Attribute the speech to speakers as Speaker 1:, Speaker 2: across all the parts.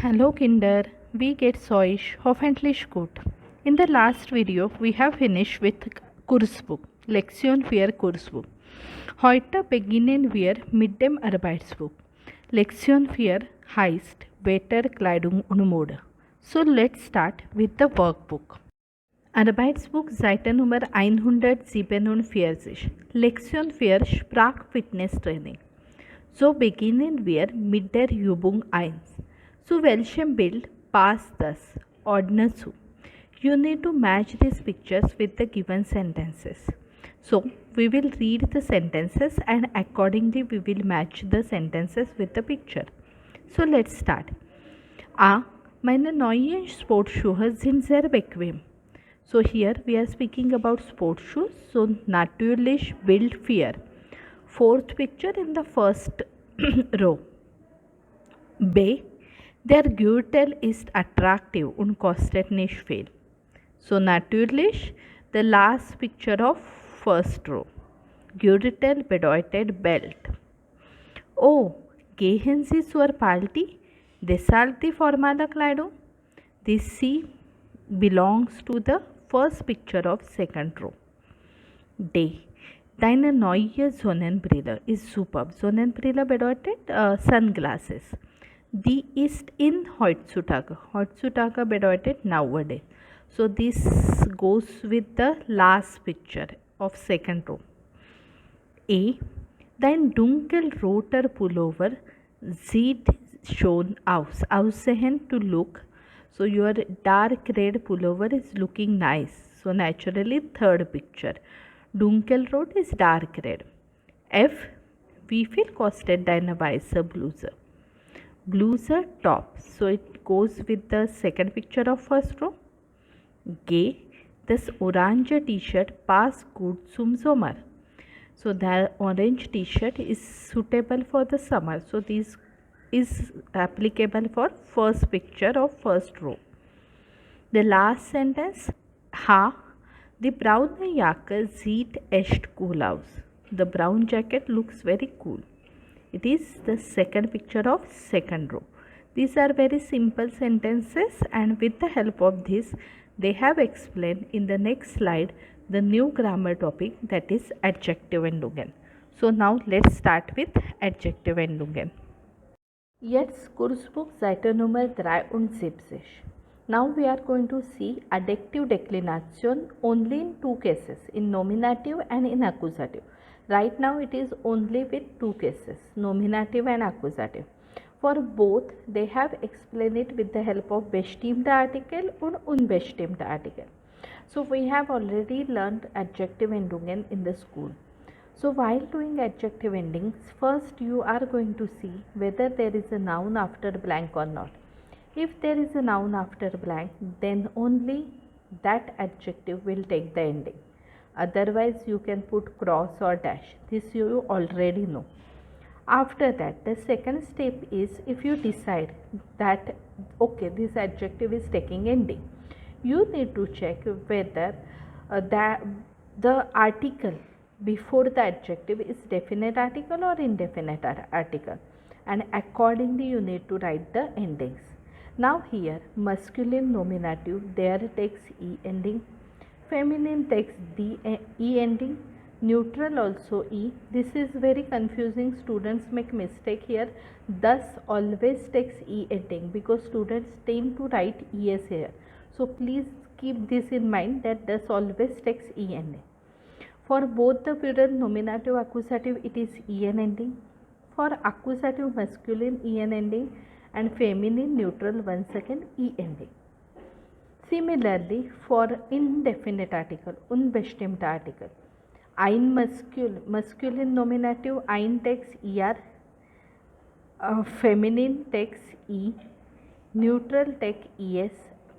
Speaker 1: Hallo Kinder, wie geht's euch? Hoffentlich gut. In the last video we have finished with Kursbuch, Lektion 4 Kursbuch. Heute beginnen wir mit dem Arbeitsbuch. Lektion 4 heißt Wetter, Kleidung und Mode. So let's start with the workbook. Arbeitsbuch Seite Nummer 147. Lektion 4 Sprachfitnesstraining. So beginnen wir mit der Übung 1. Zu welchem Bild passt das? Ordner zu. You need to match these pictures with the given sentences. So we will read the sentences and accordingly we will match the sentences with the picture. So let's start. A. Meine neuen Sportschuhe sind sehr bequem. So here we are speaking about sports shoes. So natürlich Bild 4. Fourth picture in the first row. B. Der Gürtel ist attraktiv und kostet nicht viel. So natürlich the last picture of first row. Gürtel bedeutet Belt. Oh, gehen Sie zur Party? Deshalb die formale Kleidung. This C belongs to the first picture of second row. D. Deine neue Sonnenbrille is superb. Sonnenbrille bedeutet sunglasses. Die ist in heutzutage. Heutzutage bedeutet nowadays. So this goes with the last picture of second row. A. Dein dunkelroter Pullover sieht schön aus. Aussehen to look. So your dark red pullover is looking nice. So naturally third picture. Dunkelrot is dark red. F. Wie viel kostet deine weiße Bluse? Bluse top. So it goes with the second picture of first row. G. Das orange T-shirt passt gut zum Sommer. So the orange T-shirt is suitable for the summer. So this is applicable for first picture of first row. The last sentence. Ha. Die braune Jacke sieht echt cool aus. The brown jacket looks very cool. It is the second picture of second row. These are very simple sentences and with the help of this they have explained in the next slide the new grammar topic, that is adjective Endungen. So now let's start with adjective Endungen. Jetzt Kursbuch Seite Nummer 73. Now we are going to see adjective declination only in two cases, in nominative and in accusative. Right now it is only with two cases, nominative and accusative. For both they have explained it with the help of bestimmte article and unbestimmte article. So we have already learned adjective endungen in the school. So while doing adjective endings, first you are going to see whether there is a noun after blank or not. If there is a noun after blank, then only that adjective will take the ending. Otherwise you can put cross or dash. This you already know. After that, the second step is, if you decide that okay, this adjective is taking ending, you need to check whether the article before the adjective is definite article or indefinite article, and accordingly you need to write the endings. Now here masculine nominative, there takes E ending, feminine takes E ending, neutral also E. This is very confusing, students make mistake here. Thus always takes E ending because students tend to write ES here. So please keep this in mind that thus always takes E ending. For both the plural nominative accusative it is EN ending. For accusative masculine EN ending and feminine neutral once again E ending. Similarly for indefinite article, unbestimmte article, ein masculine nominative ein takes ER, feminine takes E, neutral take ES,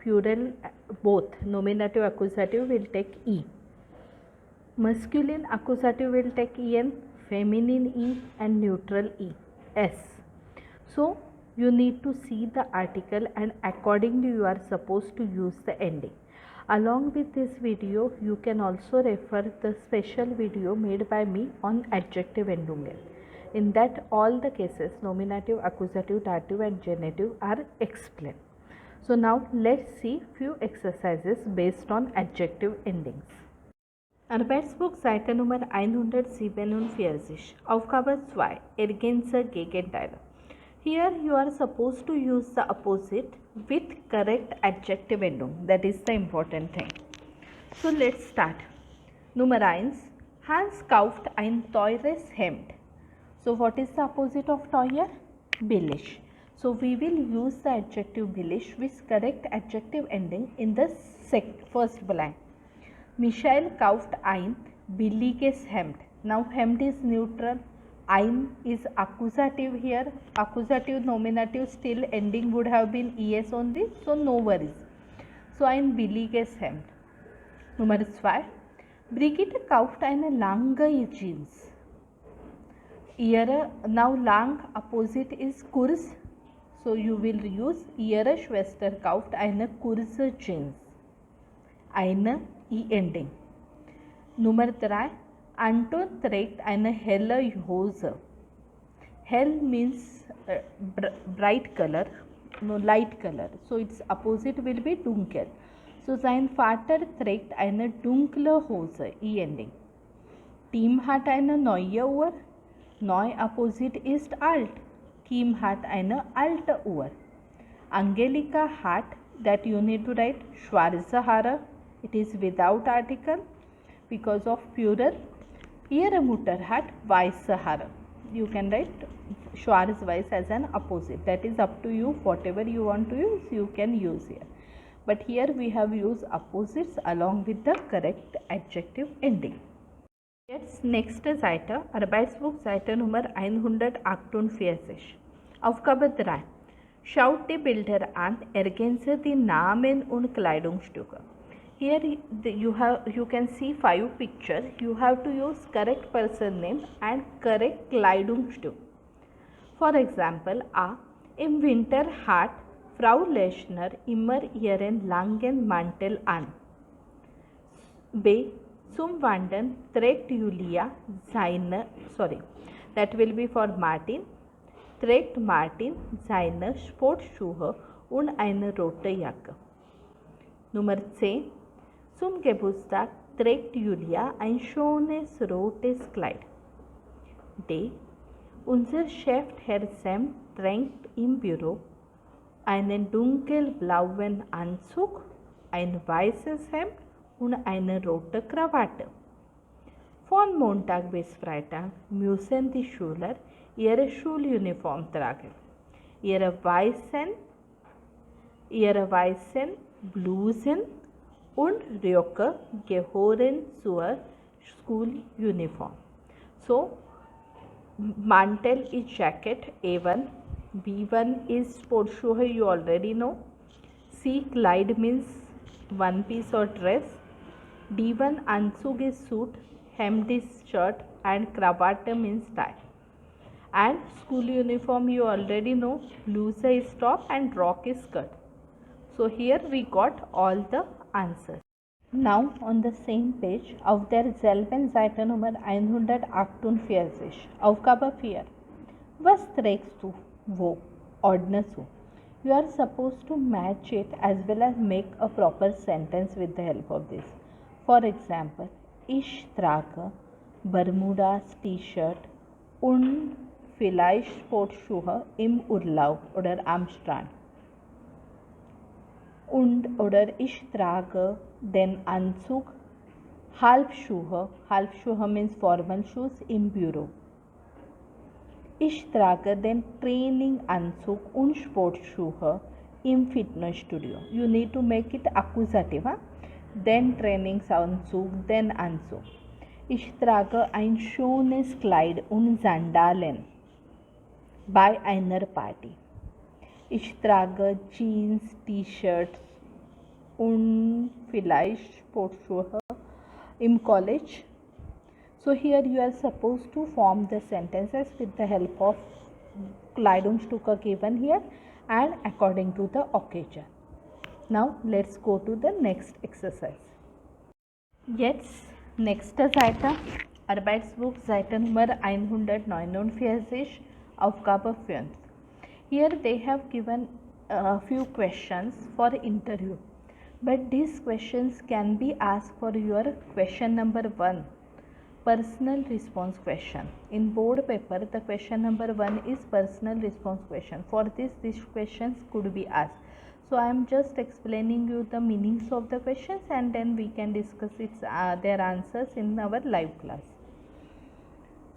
Speaker 1: plural both nominative accusative will take E. Masculine accusative will take EN, feminine E and neutral E, S. So you need to see the article and accordingly you are supposed to use the ending. Along with this video, you can also refer the special video made by me on adjective endungen. In that, all the cases, nominative, accusative, dative and genitive are explained. So now let's see few exercises based on adjective endings. Arbeitsbuch Seite Nummer 147 Aufgabe 2 Ergänze Gegenteile. Here you are supposed to use the opposite with correct adjective ending. That is the important thing. So let's start. Nummer 1. Hans kauft ein teures Hemd. So what is the opposite of teuer? Billig. So we will use the adjective billig with correct adjective ending in the first blank. Michael kauft ein billiges Hemd. Now Hemd is neutral. Ein is accusative here. Accusative, nominative, still ending would have been es only. So no worries. So ein billiges Hemd. Nummer 2. Brigitte kauft eine lange Jeans. Now lang opposite is kurz. So you will use ihre Schwester kauft eine kurze Jeans. Eine e ending. Nummer 3. Anton trägt eine helle Hose. Hell means bright color, no light color. So its opposite will be dunkel. So sein Vater trägt eine dunkle Hose, e ending. Tim hat eine neue Uhr. Neu opposite ist alt. Kim hat eine alte Uhr. Angelika hat, that you need to write schwarze Haare. It is without article because of plural. Ihre Mutter hat weiße Haare. You can write schwarz-weiß as an opposite. That is up to you. Whatever you want to use, you can use here. But here we have used opposites along with the correct adjective ending. Jetzt nächste Seite, Arbeitsbuch Seite Nummer 148. Aufgabe 3. Schaut die Bilder an, ergänze die Namen und Kleidungsstücke. Here you can see 5 pictures. You have to use correct person name and correct Kleidungsstück. For example, A. Im Winter hat Frau Leschner immer ihren langen Mantel an. B. Zum Wandern trägt Julia that will be for Martin. Trägt Martin seine Sportschuhe und eine rote Jacke. Nummer 10. Zum Geburtstag trägt Julia ein schönes rotes Kleid. D. Unser Chef Herr Sam trägt im Büro einen dunkelblauen Anzug, ein weißes Hemd und eine rote Krawatte. Von Montag bis Freitag müssen die Schüler ihre Schuluniform tragen. Ihre weißen Blusen und Röcke gehören zur Schuluniform. So, mantle is jacket, A1. B1 is Sportschuhe, you already know. C. Kleid means one piece or dress. D1 Anzug is suit, hemd is shirt and Krawatte means tie. And school uniform you already know, bluse is top and rock is skirt. So here we got all the answers. Now on the same page, auf der selben Seite Nummer 148, Aufgabe 4. Was trägst du? Wo? Ordnest du? You are supposed to match it as well as make a proper sentence with the help of this. For example, ich trage Bermudas T-Shirt und vielleicht Sportschuhe im Urlaub oder am Strand. Oder ich trage den Anzug, Halbschuhe means formal shoes im Büro. Ich trage den Traininganzug und Sportschuhe im Fitnessstudio. You need to make it accusative. Den Trainingsanzug, den Anzug. Ich trage ein schönes Kleid und Sandalen bei einer Party. Ich trage Jeans, T-Shirts und vielleicht Sportschuhe im College. So here you are supposed to form the sentences with the help of Kleidungsstücke given here and according to the occasion. Now let's go to the next exercise. Jetzt nächste Seite Arbeitsbuch, Seite Nummer 149, Aufgabe 5. Here they have given a few questions for interview, but these questions can be asked for your question number 1, personal response question. In board paper, the question number 1 is personal response question. For this, these questions could be asked. So I am just explaining you the meanings of the questions, and then we can discuss their answers in our live class.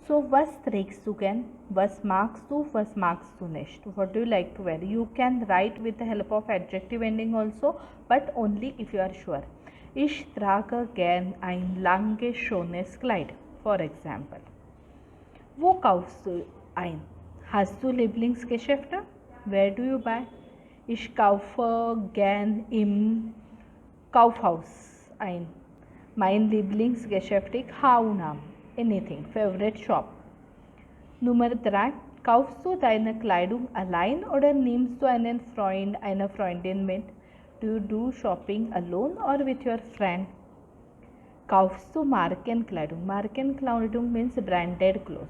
Speaker 1: So, was trägst du gern? Was magst du? Was magst du nicht? What do you like to wear? You can write with the help of adjective ending also, but only if you are sure. Ich trage gern ein langes schönes Kleid, for example. Wo kaufst du ein? Hast du Lieblingsgeschäfte? Where do you buy? Ich kaufe gern im Kaufhaus ein. Mein Lieblingsgeschäft ist Haunam. Anything, favorite shop. Nummer 3. Kaufst du deine Kleidung allein oder nimmst du einen Freund, eine Freundin mit? Do you do shopping alone or with your friend? Kaufst du Markenkleidung? Markenkleidung means branded clothes.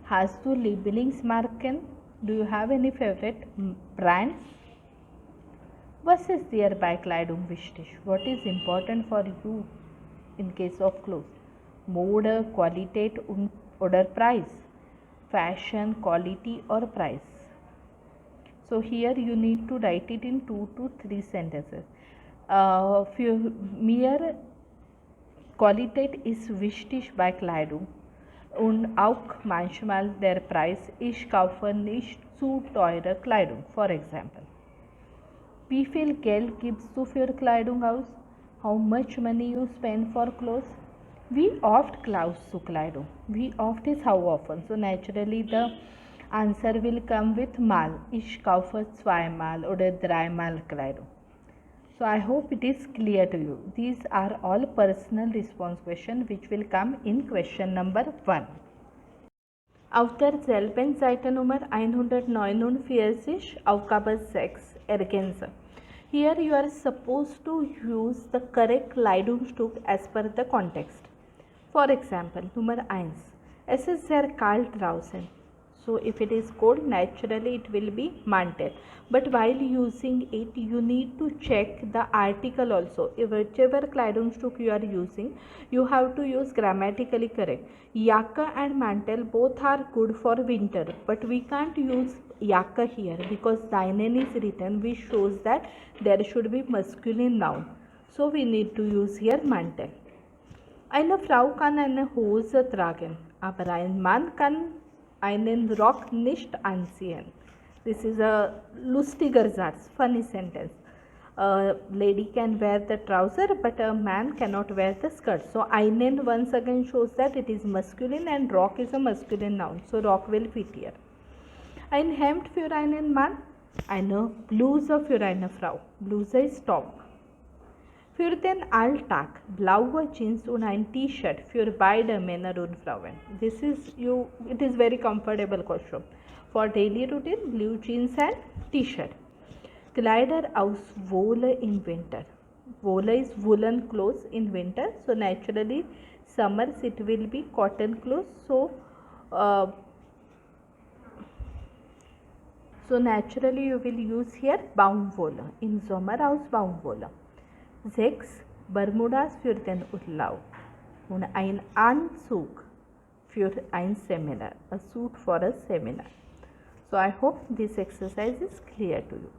Speaker 1: Hast du Lieblingsmarken? Do you have any favorite brands? Was ist dir bei Kleidung wichtig? What is important for you in case of clothes? Mode, Qualität oder Preis. Fashion, quality or price. So here you need to write it in 2 to 3 sentences. Für mir Qualität ist wichtig bei Kleidung und auch manchmal der Preis. Ich kaufe nicht zu teure Kleidung. For example. Wie viel Geld gibst du für Kleidung aus? How much money you spend for clothes? Wie oft kaufst du Kleidung? Wie oft is how often? So naturally the answer will come with mal. Ich kaufe zweimal oder dreimal Kleidung. So I hope it is clear to you. These are all personal response questions which will come in question number 1. Auf derselben Seite Nummer 149, Aufgabe 6, Ergänze. Here you are supposed to use the correct Kleidungsstück as per the context. For example, Nummer 1. Es ist sehr kalt draußen. So if it is cold, naturally it will be Mantel. But while using it, you need to check the article also. If whichever Kleidungsstück you are using, you have to use grammatically correct. Jacke and Mantel both are good for winter, but we can't use Jacke here because deinen is written, which shows that there should be masculine noun. So we need to use here Mantel. Eine Frau kann eine Hose tragen, aber ein Mann kann einen Rock nicht anziehen. This is a lustiger Satz, funny sentence. A lady can wear the trouser, but a man cannot wear the skirt. So einen once again shows that it is masculine and rock is a masculine noun. So rock will fit here. Ein Hemd für einen Mann, eine Bluse für eine Frau. Bluse ist Top. Für den Alltag, blaue Jeans und ein T-Shirt für beide Männer und Frauen. It is very comfortable question. For daily routine, blue jeans and T-Shirt. Kleider aus Wolle in winter. Wolle is woolen clothes in winter. So naturally, summers it will be cotton clothes. So naturally you will use here Baumwolle. In Sommer aus Baumwolle. 6. Bermudas für den Urlaub und ein Anzug für ein Seminar, a suit for a seminar. So I hope this exercise is clear to you.